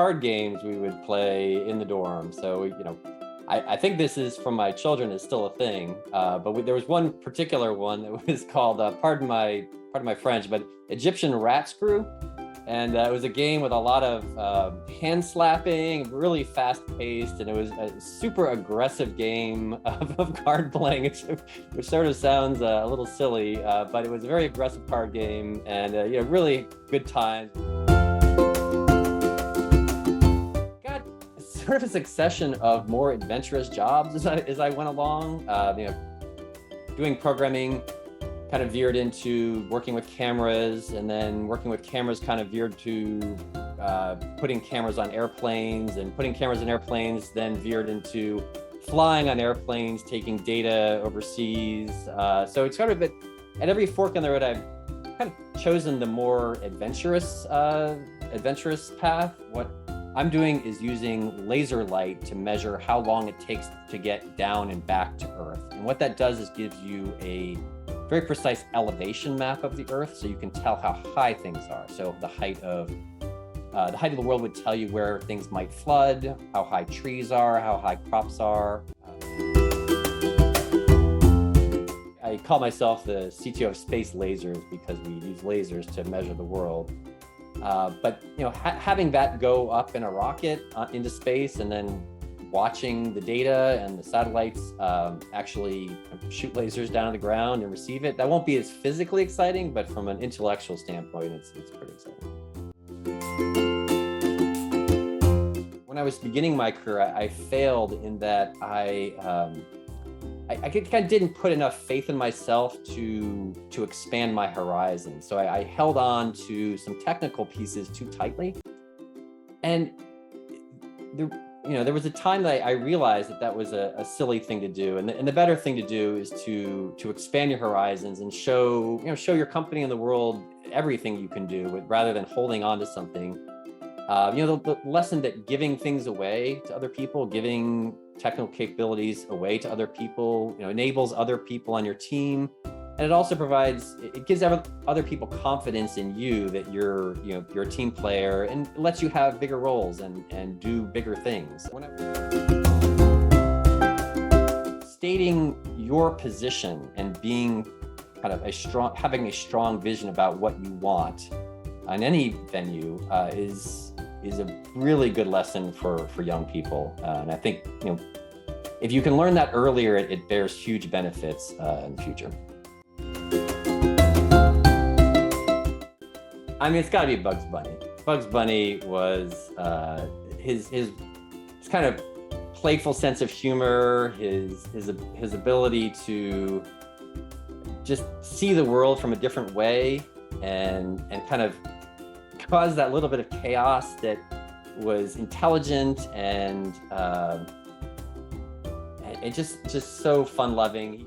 card games we would play in the dorm. So, I think this is from my children is still a thing, but there was one particular one that was called, pardon my French, but Egyptian Rat Screw. And it was a game with a lot of hand slapping, really fast paced, and it was a super aggressive game of card playing, which sort of sounds a little silly, but it was a very aggressive card game, and really good times. Got sort of a succession of more adventurous jobs as I went along. Doing programming kind of veered into working with cameras, and then working with cameras kind of veered to putting cameras on airplanes, and putting cameras on airplanes then veered into flying on airplanes, taking data overseas. So it's kind of at every fork in the road, I've kind of chosen the more adventurous path. What I'm doing is using laser light to measure how long it takes to get down and back to Earth. And what that does is gives you a very precise elevation map of the Earth, so you can tell how high things are. So the height of the world would tell you where things might flood, how high trees are, how high crops are. I call myself the CTO of space lasers because we use lasers to measure the world. But having that go up in a rocket into space, and then watching the data and the satellites actually shoot lasers down to the ground and receive it, that won't be as physically exciting, but from an intellectual standpoint, it's pretty exciting. When I was beginning my career, I failed in that I kind of didn't put enough faith in myself to expand my horizon. So I held on to some technical pieces too tightly. And there was a time that I realized that was a silly thing to do, and the better thing to do is to expand your horizons and show your company and the world everything you can do, rather than holding on to something. The lesson that giving things away to other people, giving technical capabilities away to other people, enables other people on your team. And it also gives other people confidence in you that you're a team player, and lets you have bigger roles and do bigger things. Stating your position and being kind of having a strong vision about what you want on any venue is a really good lesson for young people. And I think, if you can learn that earlier, it bears huge benefits in the future. I mean, it's got to be Bugs Bunny. Bugs Bunny was his kind of playful sense of humor, his ability to just see the world from a different way, and kind of cause that little bit of chaos that was intelligent and it just so fun-loving.